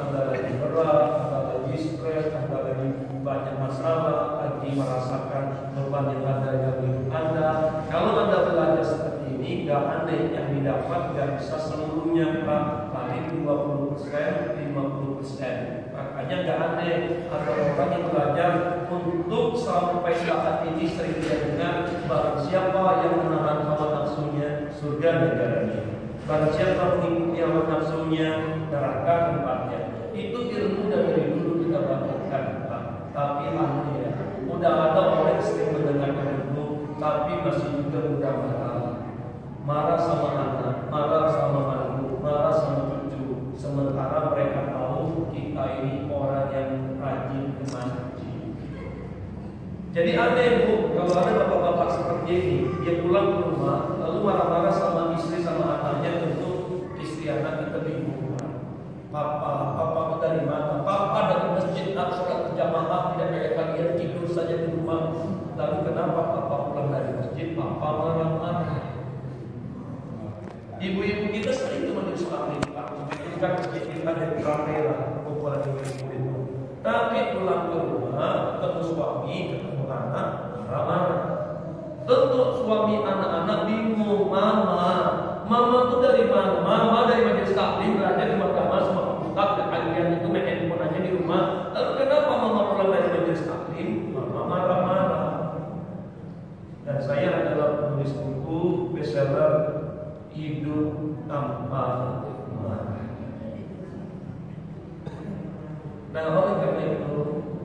Anda lagi berat, Anda lagi stres, Anda lagi banyak masalah, lagi merasakan beban yang ada dalam hidup Anda. Kalau Anda belajar seperti ini, gak aneh yang didapat gak bisa seluruhnya, Pak. Paling 20%, 50%. Makanya gak aneh ada orang yang belajar untuk sampai saat ini sering dengar, barang siapa yang menahan hawa nafsunya, surga negaranya. Barang siapa mengikuti hawa nafsunya, neraka tempatnya. Itu ilmu dari dulu kita dapatkan, Pak. Tapi aneh ya, udah ada orang yang sering mendengarkan itu, tapi masih juga mudah marah sama anak, marah sama mantu, marah sama cucu. Sementara mereka tahu kita ini orang yang rajin ke masjid. Jadi aneh Bu, kalau ada bapak-bapak seperti ini, dia pulang ke rumah lalu marah-marah sama istri sama anaknya, tentu istri anak kita bingung. Papa dari mana? Papa dari masjid, nak sholat berjamaah, tidak kayak kalian tidur saja di rumah. Lalu kenapa papa pulang dari masjid? Papa marah-marah. Ibu-ibu kita sering itu menjadi suami, Pak. Bukan masjid kita dari kamera, kumpulan ibu-ibu. Tapi pulang ke rumah, ketemu suami, ketemu anak, marah-marah. Tentu suami anak-anak bingung, Mama tuh dari mana? Mama dari majelis taklim, belajar di mahkamah sama ustaz, dan kalian itu main handphone aja di rumah. Lalu kenapa Mama pulang dari majelis taklim? Mama marah-marah. Dan saya adalah penulis buku bestseller Hidup Tanpa Marah. Nah, oleh karena itu,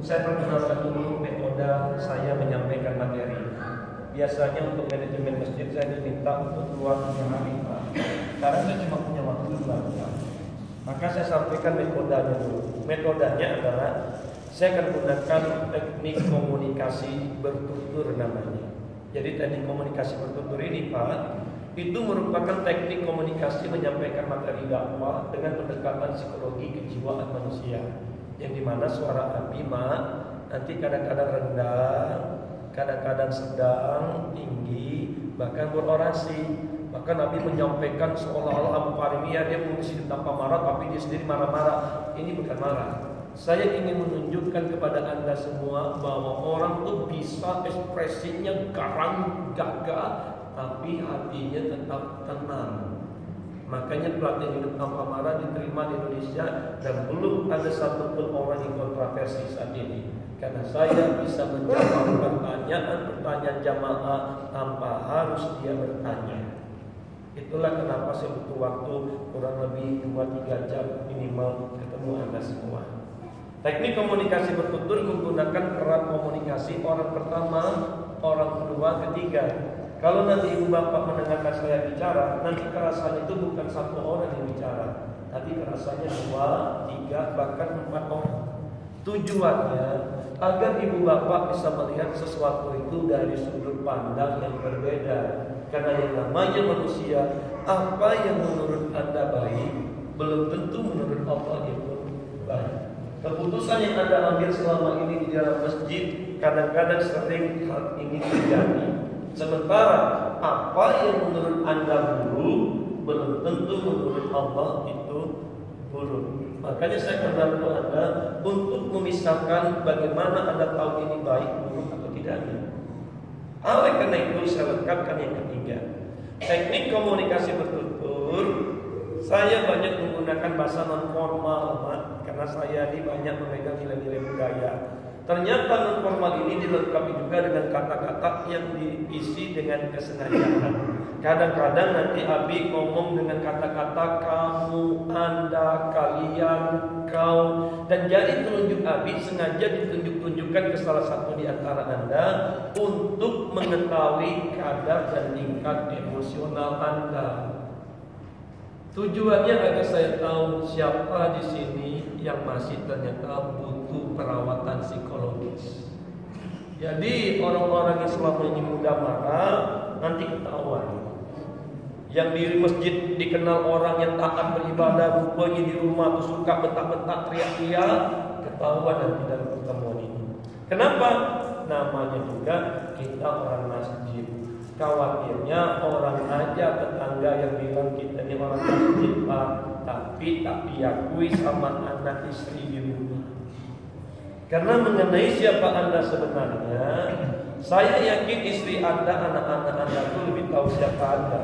saya perkenalkan dulu metode saya menyampaikan materi. Biasanya untuk manajemen masjid saya diminta untuk keluar 3 hari, Pak. Karena saya cuma punya waktu 2 jam. Maka saya sampaikan metodenya dulu. Metodenya adalah saya akan gunakan teknik komunikasi bertutur namanya. Jadi teknik komunikasi bertutur ini, Pak, itu merupakan teknik komunikasi menyampaikan materi dakwah dengan pendekatan psikologi kejiwaan manusia. Yang dimana suara Abi nanti kadang-kadang rendah, kadang-kadang sedang, tinggi, bahkan berorasi. Bahkan Nabi menyampaikan seolah-olah Abu Farimiyah dia mengisi tanpa marah, tapi dia sendiri marah-marah. Ini bukan marah. Saya ingin menunjukkan kepada Anda semua bahwa orang itu bisa ekspresinya garang, gagah, tapi hatinya tetap tenang. Makanya pelatihan hidup tanpa marah diterima di Indonesia dan belum ada satupun orang yang kontroversi saat ini. Karena saya bisa menjawab pertanyaan jamaah tanpa harus dia bertanya. Itulah kenapa saya butuh waktu kurang lebih 2-3 jam minimal ketemu Anda semua. Teknik komunikasi bertutur menggunakan peran komunikasi orang pertama, orang kedua, ketiga. Kalau nanti ibu bapak mendengarkan saya bicara, nanti kerasannya itu bukan 1 orang yang bicara, tapi kerasannya 2, 3, bahkan 4 orang. Tujuannya agar ibu bapak bisa melihat sesuatu itu dari sudut pandang yang berbeda. Karena yang namanya manusia, apa yang menurut Anda baik belum tentu menurut Allah itu baik. Keputusan yang Anda ambil selama ini di dalam masjid kadang-kadang sering hal ini terjadi. Sementara apa yang menurut Anda buruk belum tentu menurut Allah itu buruk. Makanya saya membantu Anda untuk memisahkan bagaimana Anda tahu ini baik, buruk atau tidaknya. Oleh karena itu saya lengkapkan yang ketiga. Teknik komunikasi bertutur. Saya banyak menggunakan bahasa non formal, karena saya ini banyak memegang nilai-nilai budaya. Ternyata non formal ini dilengkapi juga dengan kata-kata yang diisi dengan kesengajaan. Kadang-kadang nanti Abi ngomong dengan kata-kata kamu, Anda, kalian, kau, dan jadi telunjuk Abi sengaja ditunjuk-tunjukkan ke salah satu di antara Anda untuk mengetahui kadar dan tingkat emosional Anda. Tujuannya agar saya tahu siapa di sini yang masih ternyata butuh perawatan psikologis. Jadi orang-orang yang selama ini mudah marah nanti ketahuan. Yang di masjid dikenal orang yang taat beribadah, rupanya di rumah tuh suka bentak-bentak, teriak-teriak, ketahuan nanti dalam pertemuan ini. Kenapa? Namanya juga kita orang masjid. Khawatirnya orang aja tetangga yang bilang kita ini orang masjid Pak, tapi tak diakui sama anak istri di rumah. Karena mengenai siapa Anda sebenarnya, saya yakin istri Anda, anak-anak Anda itu lebih tahu siapa Anda.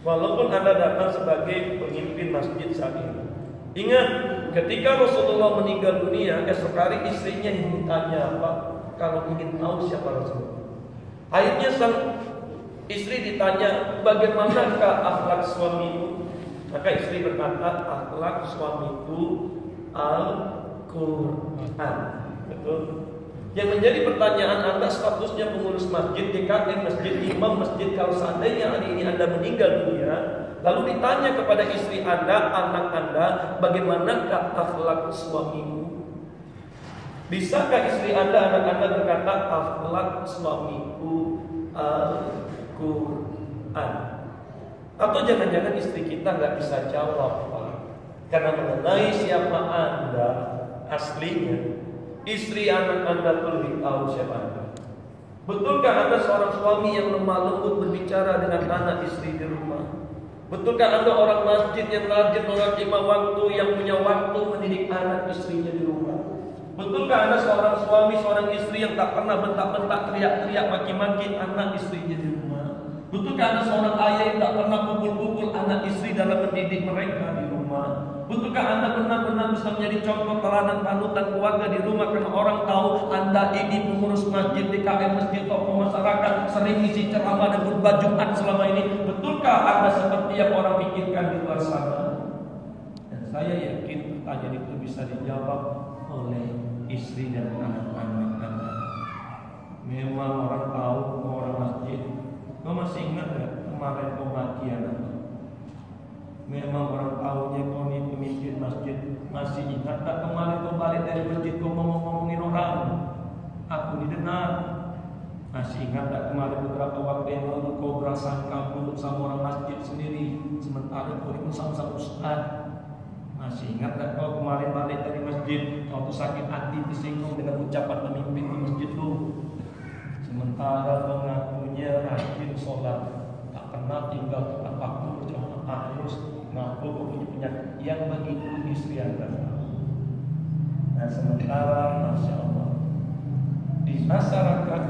Walaupun Anda datang sebagai pemimpin masjid saat ini. Ingat, ketika Rasulullah meninggal dunia, esok hari istrinya yang ditanya apa? Kalau ingin tahu siapa Rasulullah. Akhirnya sang istri ditanya, bagaimanakah akhlak suamimu? Maka istri berkata, akhlak suamiku Al-Quran. Betul. Yang menjadi pertanyaan Anda, statusnya pengurus masjid, DKM, masjid, imam, masjid. Kalau seandainya hari ini Anda meninggal dunia, lalu ditanya kepada istri Anda, anak Anda, bagaimanakah akhlak suamimu? Bisakah istri Anda, anak Anda berkata, akhlak suamiku Al-Quran? Atau jangan-jangan istri kita nggak bisa jawab, Pak? Karena mengenai siapa Anda aslinya, istri anak Anda tuh lebih tahu siapa Anda. Betulkah Anda seorang suami yang lemah lembut berbicara dengan anak istri di rumah? Betulkah Anda orang masjid yang rajin sholat 5 waktu, yang punya waktu mendidik anak istrinya di rumah? Betulkah Anda seorang suami, seorang istri yang tak pernah bentak-bentak, teriak-teriak, maki-maki anak istrinya di rumah? Betulkah Anda seorang ayah yang tak pernah pukul-pukul anak istri dalam mendidik mereka di rumah? Betulkah Anda benar-benar bisa menjadi contoh teladan panutan keluarga di rumah, karena orang tahu Anda ini pengurus masjid, DKM masjid, tokoh masyarakat, sering isi ceramah dan khutbah Jumat selama ini? Betulkah Anda seperti yang orang pikirkan di luar sana? Dan saya yakin pertanyaan itu bisa dijawab oleh istri dan anak-anak Anda. Memang orang tahu orang masjid. Kau masih ingat gak kemarin pembagian apa? Memang orang tahunya kau ini pemimpin masjid. Masih ingat tak kemarin kau balik dari masjid kau ngomong-ngomongin orang? Aku didengar. Masih ingat tak kemarin beberapa waktu yang lalu kau berasangka buruk sama orang masjid sendiri, sementara kau ini sama-sama ustaz? Masih ingat tak kau kemarin balik dari masjid, kau tuh sakit hati disinggung dengan ucapan pemimpin di masjid itu? Sementara mengakunya rajin sholat, tak pernah tinggal tempat waktu berjamaah, terus ngaku punya penyakit yang begitu istri Anda. Nah, sementara Masya Allah di masyarakat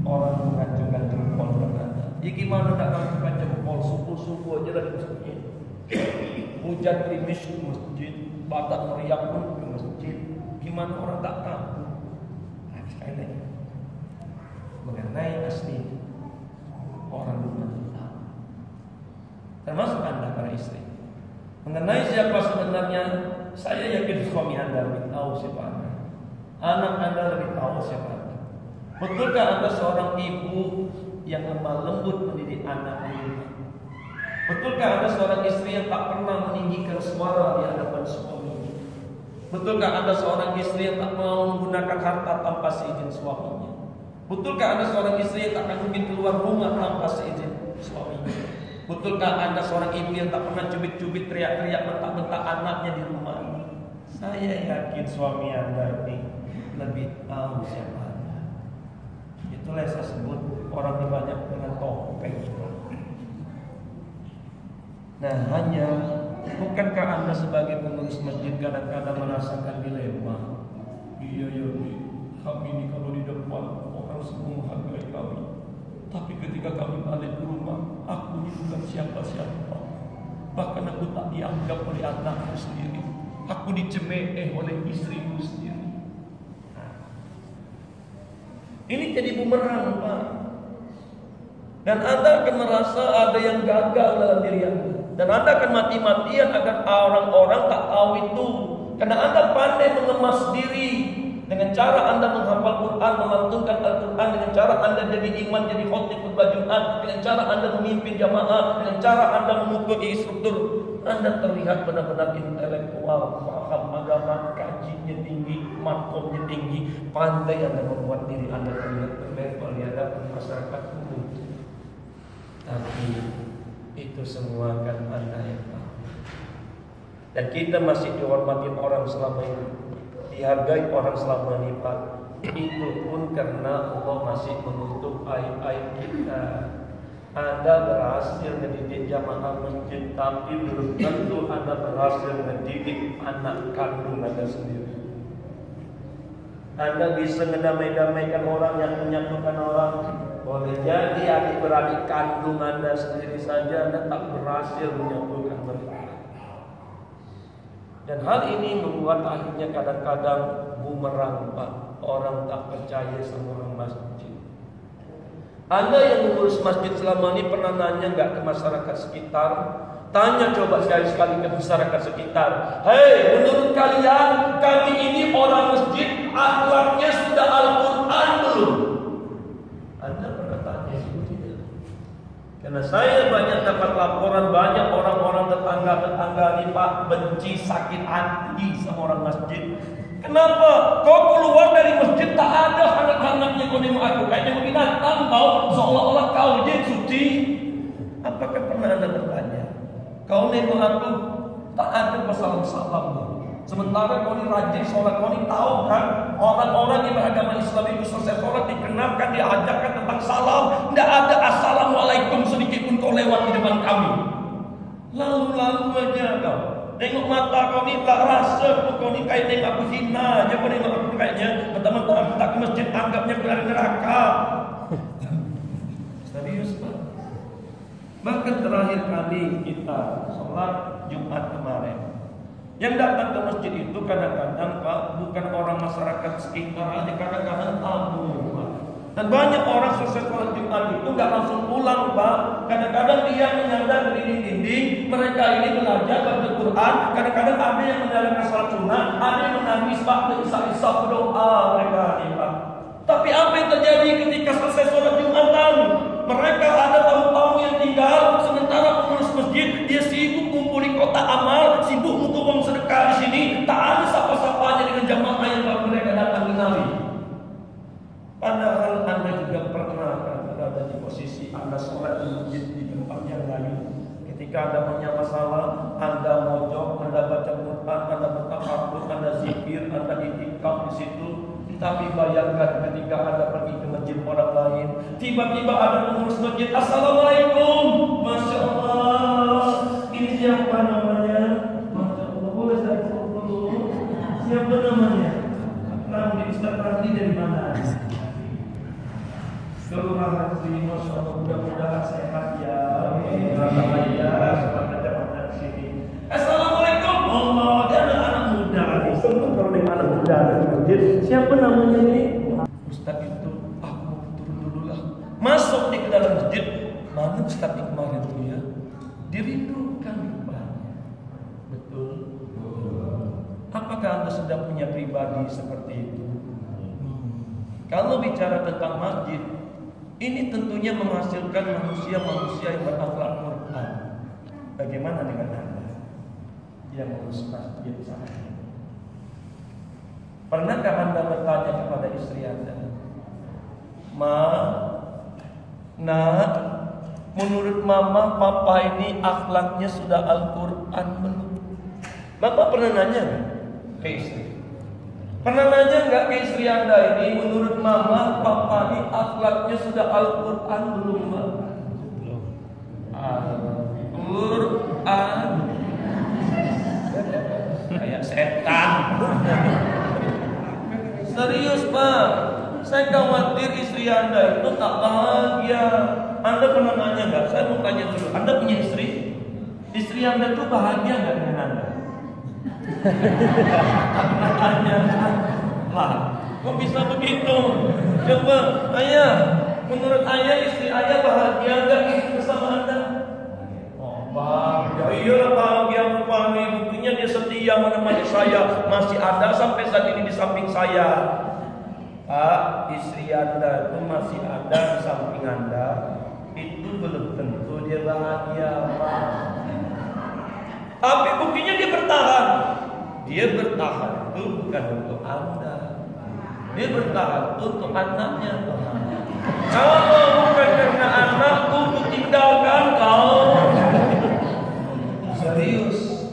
orang mengacungkan jempol ke Anda. Ya gimana tak mengacungkan jempol, subuh-subuh aja dari masjid, hujan gerimis ke masjid, badak meriak pun ke masjid. Gimana orang tak tahu? Nah, sekali lagi mengenai asli orang rumah kita, termasuk Anda para istri. Mengenai siapa sebenarnya, saya yakin suami Anda lebih tahu siapa Anda, anak Anda lebih tahu siapa Anda. Betulkah Anda seorang ibu yang lemah lembut mendidik anak Anda? Betulkah Anda seorang istri yang tak pernah meninggikan suara di hadapan suami? Betulkah Anda seorang istri yang tak mau menggunakan harta tanpa seizin suaminya? Betulkah Anda seorang istri yang tak akan mungkin keluar rumah tanpa seizin suaminya? Betulkah Anda seorang ibu yang tak pernah cubit-cubit, teriak-teriak, bentak-bentak anaknya di rumah? Saya yakin suami Anda ini lebih tahu siapa Anda. Itulah yang saya sebut orang yang banyak dengan topeng. Nah, hanya bukankah Anda sebagai pengurus masjid kadang-kadang merasakan dilema? Iya, kami ini kalau di depan orang semua menghargai kami, tapi ketika kami balik ke rumah, aku ini bukan siapa-siapa. Bahkan aku tak dianggap oleh anakku sendiri. Aku dicemooh oleh istriku sendiri. Ini jadi bumerang, Pak. Dan Anda akan merasa ada yang gagal dalam diri Anda. Dan Anda akan mati-matian agar orang-orang tak tahu itu. Karena Anda pandai mengemas diri dengan cara Anda menghafal Quran, melantunkan Al-Quran, dengan cara Anda jadi imam, jadi khotib khutbah Jumat, dengan cara Anda memimpin jamaah, dengan cara Anda mengikuti instruktur. Anda terlihat benar-benar intelektual, paham agama, kajinya tinggi, makomnya tinggi, pandai Anda membuat diri Anda terlihat berlevel di hadapan masyarakat umum. Tapi itu semua kan Anda yang tahu. Dan kita masih dihormati orang selama ini, dihargai orang selama ini, Pak. Itu pun karena Allah masih menutup aib-aib kita. Anda berhasil mendidik jamaah masjid, tapi belum tentu Anda berhasil mendidik anak kandung Anda sendiri. Anda bisa mendamai-damaikan orang, yang menyatukan orang. Boleh jadi adik beradik kandung Anda sendiri saja Anda tak berhasil menyatukan mereka. Dan hal ini membuat akhirnya kadang-kadang bumerang, Pak. Orang tak percaya sama orang masjid. Anda yang mengurus masjid selama ini pernah nanya nggak ke masyarakat sekitar? Tanya coba sekali-sekali ke masyarakat sekitar. Hei, menurut kalian kami ini orang masjid, akhlaknya sudah Al-Quran belum? Anda pernah tanya itu tidak? Karena saya banyak dapat laporan, banyak orang-orang tetangga-tetangga ini Pak benci, sakit hati sama orang masjid. Kenapa? Kau keluar dari masjid tak ada anak-anaknya kau nengok aku, kayaknya kau binatang kau, seolah-olah kau je suci. Apakah pernah Anda bertanya? Kau nengok aku tak ada masalah salam. Sementara kau ni rajin sholat, kau ni tahu kan orang-orang yang beragama Islam itu selesai sholat dikenalkan, diajarkan tentang salam. Tidak ada assalamualaikum sedikit pun kau lewat di depan kami. Lalu-lalu aja kau. Tengok mata kau ni tak rasa kau ni kayak tengok aku hina aja, kau tengok aku kayaknya pertama-tama tak ke masjid anggapnya aku dari neraka. Serius Pak. Bahkan terakhir kali kita sholat Jumat kemarin, yang datang ke masjid itu kadang-kadang Pak bukan orang masyarakat sekitar aja, kadang-kadang tamu Pak. Dan banyak orang selesai sholat Jumat itu nggak langsung pulang Pak. Kadang-kadang dia menyandar di dinding-dinding. Mereka ini belajar baca Quran. Kadang-kadang ada yang menjalankan sholat sunnah, ada yang menangis Pak, isak-isak berdoa mereka ini Pak. Tapi apa yang terjadi ketika selesai sholat Jumatan? Mereka ada tamu-tamu yang tinggal, sementara pengurus masjid dia sibuk kumpulin kotak amal, sibuk untuk uang sedekah di sini. Tak ada sapa-sapanya dengan jamaah yang baru mereka datang di Nawi. Padahal Anda juga pernah berada di posisi Anda sholat di masjid di tempat yang lain. Ketika Anda punya masalah, Anda mojok, Anda baca Quran, Anda bertafakur, Anda zikir, Anda itikaf di situ. Tapi bayangkan ketika Anda pergi ke masjid orang lain, tiba-tiba ada pengurus masjid, Assalamualaikum, Masya Allah, ini siapa namanya? Masya Allah, boleh saya dulu? Siapa namanya? Ramli, Ustaz Ramli dari mana? Kelurahan Sri, Masya Allah, mudah-mudahan sehat ya. Mudah-mudahan ya, selamat datang di sini. Assalamualaikum, Allah, dia anak muda. Senang kalau dia anak muda dari masjid. Siapa namanya ini? Ustaz itu, aku turun dulu lah. Masuk di dalam masjid. Mana Ustaz yang kemarin itu ya? Dirindukan rupanya. Betul. Apakah Anda sudah punya pribadi seperti itu? Kalau bicara tentang masjid, ini tentunya menghasilkan manusia-manusia yang berakhlak Quran. Bagaimana dengan Anda yang mengurus masjid saya? Pernahkah Anda bertanya kepada istri Anda, Ma, Nak, menurut Mama, Papa ini akhlaknya sudah Al-Quran belum? Bapak pernah nanya ke istri? Pernah nanya nggak ke istri Anda ini, menurut Mama, Papa ini akhlaknya sudah Al-Quran belum, Ma? Belum. Al-Quran kayak setan. Serius Pak, saya khawatir istri Anda itu tak bahagia. Anda pernah nanya nggak? Saya mau tanya dulu. Anda punya istri? Istri Anda itu bahagia nggak dengan Anda? Tak pernah tanya. Lah, kok bisa begitu? Coba, Ayah, menurut Ayah istri Ayah bahagia nggak bersama Anda? Oh, bahagia. Iya bahagia rupanya. Buktinya dia setia menemani saya, masih ada sampai saat ini di samping saya. Pak, istri Anda itu masih ada di samping Anda, itu belum tentu dia bahagia, Pak. Tapi buktinya dia bertahan. Dia bertahan itu bukan untuk Anda, dia bertahan untuk anaknya. Kalau bukan karena anakku tinggalkan kau. Serius.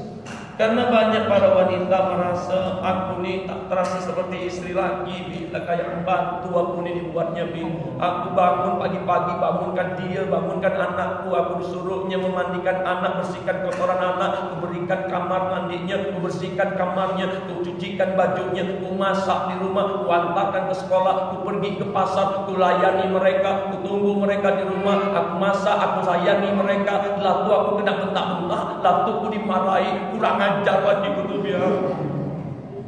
Karena banyak para wanita merasa aku nih tak terasa seperti istri lagi, Bi. Tak kayak pembantu aku nih dibuatnya, Bi. Aku bangun pagi-pagi, bangunkan dia, bangunkan anakku. Aku disuruhnya memandikan anak, bersihkan kotoran anak. Aku berikan kamar mandinya, aku bersihkan kamarnya, aku cucikan bajunya, aku masak di rumah, aku antarkan ke sekolah, aku pergi ke pasar, aku layani mereka, aku tunggu mereka di rumah, aku masak, aku layani mereka. Lalu aku kena bentak-bentak, lalu aku dimarahi, kurang ajar lagi gitu dia.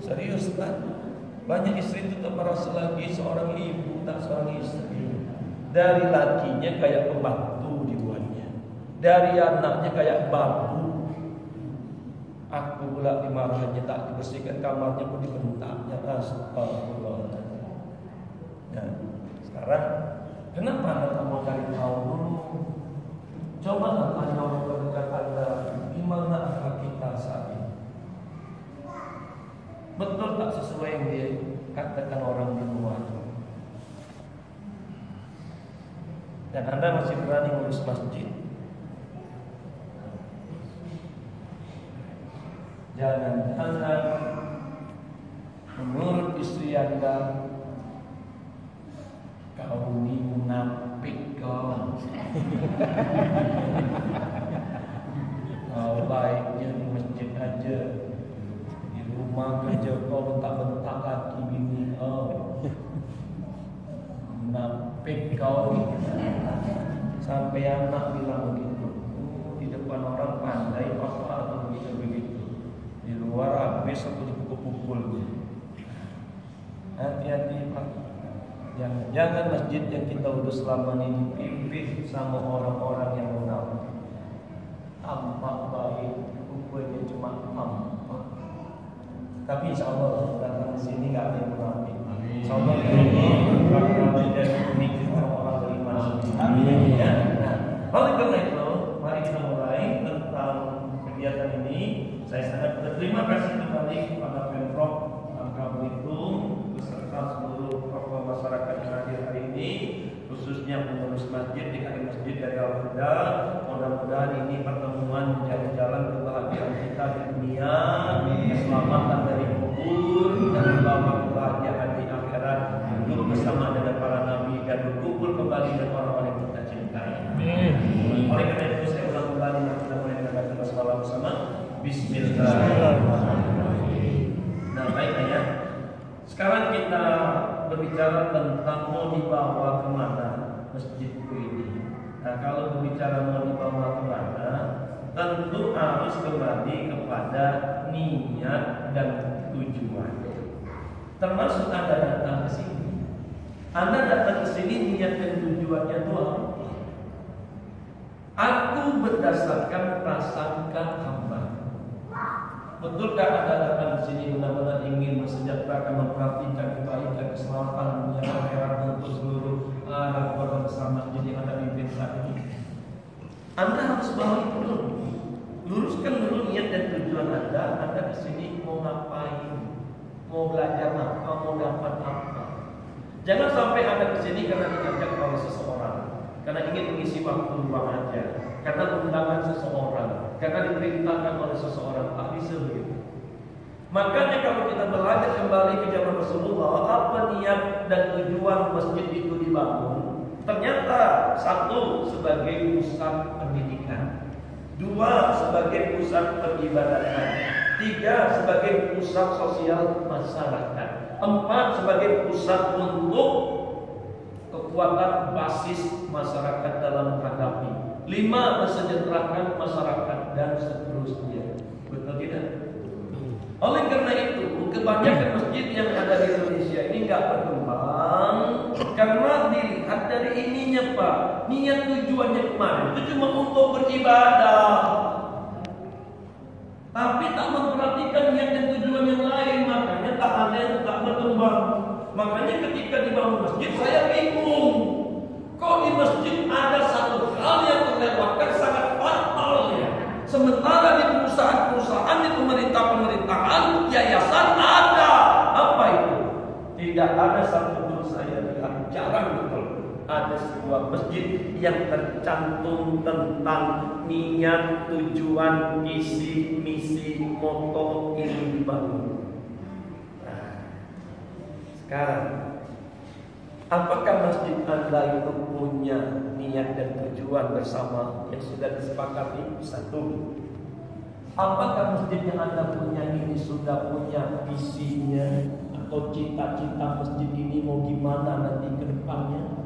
Serius kan? Banyak istri itu tak merasa lagi seorang ibu, tak seorang istri. Dari lakinya kayak pembantu dibuatnya, dari anaknya kayak babu. Aku pula dimarahannya, tak dibersihkan kamarnya pun dibentaknya. Astagfirullah. Nah, sekarang kenapa anda tak mau cari tahu dulu? Coba tanya orang terdekat anda, gimana akhlak kita saat ini? Betul tak sesuai yang dia katakan orang di luar? Dan anda masih berani ngurus masjid? Jangan-jangan menurut istri anda, kau ini munafik kau. Kau baiknya di masjid aja, di rumah kerja kau bentak-bentak kaki bini kau. Munafik kau. Sampai anak bilang begitu. Di depan orang pandai apa atau begitu. Di luar habis aku dipukul-pukul. Hati-hati Pak. Jangan masjid yang kita udah selama ini dipimpin sama orang-orang yang munafik. Tampak baik, rupanya cuma tampak. Tapi insya Allah datang ke sini nggak ada yang munafik. Insya Allah ini bakal menjadi pemimpin orang-orang beriman. Amin. Ya. Nah, oleh karena itu, mari kita mulai tentang kegiatan ini. Saya sangat berterima kasih kembali kepada Pemprov Bangka Belitung beserta seluruh tokoh masyarakat yang hadir hari ini, khususnya pengurus masjid di Masjid dari Al-Huda. Mudah-mudahan ini pertemuan menjadi jalan kebahagiaan kita di dunia, keselamatan dari kubur, dan membawa kebahagiaan di akhirat, duduk bersama dengan para nabi dan berkumpul kembali dengan orang-orang yang kita cintai. Oleh karena itu saya ulang kembali, kita mulai dengan kita salam bersama. Bismillahirrahmanirrahim. Nah, baik ya. Sekarang kita berbicara tentang mau dibawa kemana masjidku ini. Nah, kalau berbicara mau dibawa kemana, tentu harus kembali kepada niat dan tujuan. Termasuk Anda datang ke sini. Anda datang ke sini niat dan tujuannya itu apa? Aku berdasarkan prasangka hamba. Betulkah Anda datang ke sini benar-benar ingin mensejahterakan, memperhatikan kebaikan, keselamatan dunia akhirat untuk seluruh keluarga besar masjid yang Anda pimpin saat ini? Anda harus balik dulu, luruskan dulu niat dan tujuan Anda. Anda ke sini mau ngapain? Mau belajar apa? Mau dapat apa? Jangan sampai Anda ke sini karena diajak oleh seseorang, karena ingin mengisi waktu luang aja, karena undangan seseorang, karena diperintahkan oleh seseorang. Tak bisa begitu. Makanya kalau kita belajar kembali ke zaman Rasulullah, apa niat dan tujuan masjid itu dibangun? Ternyata satu, sebagai pusat pendidikan, dua, sebagai pusat peribadatan, tiga, sebagai pusat sosial masyarakat, empat, sebagai pusat untuk kekuatan basis masyarakat dalam menghadapi, lima, mensejahterakan masyarakat, dan seterusnya. Betul tidak? Oleh karena itu, kebanyakan masjid yang ada di Indonesia ini nggak berkembang karena dilihat dari ininya, Pak. Niat tujuannya kemarin itu cuma untuk beribadah, tapi tak memperhatikan niat dan tujuan yang lain. Makanya tak ada yang tak berkembang. Makanya ketika dibangun masjid saya bingung. Kok di masjid ada satu hal yang terlewatkan sangat fatal ya. Sementara di perusahaan-perusahaan, di pemerintahan, yayasan ada. Apa itu? Tidak ada satu pun saya lihat, jarang betul ada sebuah masjid yang tercantum tentang niat, tujuan, visi, misi, moto ini dibangun. Nah, sekarang apakah masjid Anda itu punya niat dan tujuan bersama yang sudah disepakati? Satu. Apakah masjid yang Anda punya ini sudah punya visinya atau cita-cita masjid ini mau gimana nanti ke depannya?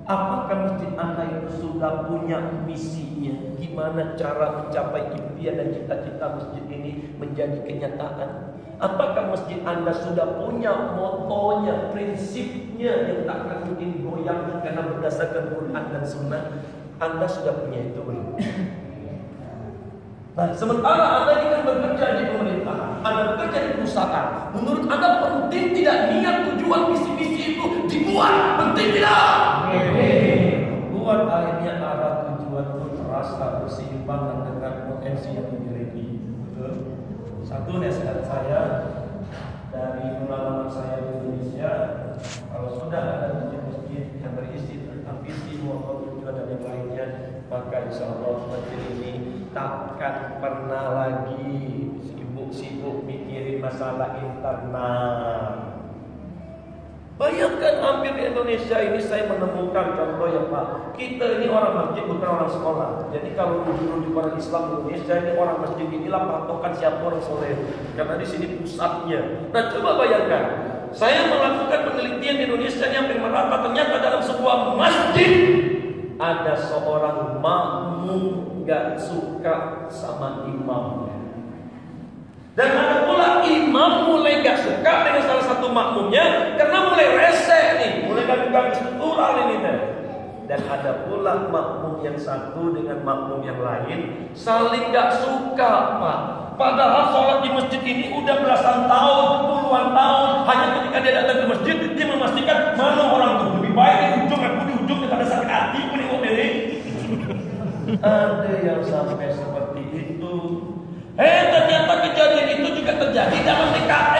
Apakah masjid Anda itu sudah punya misinya? Gimana cara mencapai impian dan cita-cita masjid ini menjadi kenyataan? Apakah masjid Anda sudah punya motonya, prinsipnya yang tak akan mungkin goyang karena berdasarkan Quran dan Sunnah? Anda sudah punya itu belum? Nah, sementara Anda ini kan bekerja di pemerintahan, Anda bekerja di perusahaan. Menurut Anda penting tidak niat, tujuan, visi-misi itu dibuat? Penting tidak? Buat akhirnya arah tujuan itu terasa berseimbangan dengan potensi yang dimiliki. Betul? Satu nasihat saya dari pengalaman saya di Indonesia, kalau sudah ada masjid-masjid yang berisi tentang visi, moto, tujuan dan yang lainnya, maka insya Allah masjid ini takkan pernah lagi sibuk-sibuk mikirin masalah internal. Bayangkan hampir di Indonesia ini saya menemukan contoh ya Pak. Kita ini orang masjid bukan orang sekolah. Jadi kalau rujuk orang Islam di Indonesia ini orang masjid inilah patokan siapa orang soleh. Karena di sini pusatnya. Nah coba bayangkan, saya melakukan penelitian di Indonesia yang hampir merata. Ternyata dalam sebuah masjid ada seorang makmum gak suka sama imamnya. Dan ada pula imam mulai gak suka dengan salah satu makmumnya karena mulai rese nih, mulai gak struktural ini nih. Dan ada pula makmum yang satu dengan makmum yang lain saling gak suka Pak. Padahal sholat di masjid ini udah belasan tahun, puluhan tahun. Hanya ketika dia datang ke masjid, dia memastikan mana orang tuh lebih baik di ujung, aku di ujung daripada sakit hati, aku nengok diri. Ada yang sampai seperti itu. Ternyata kejadian itu juga terjadi dalam DKM.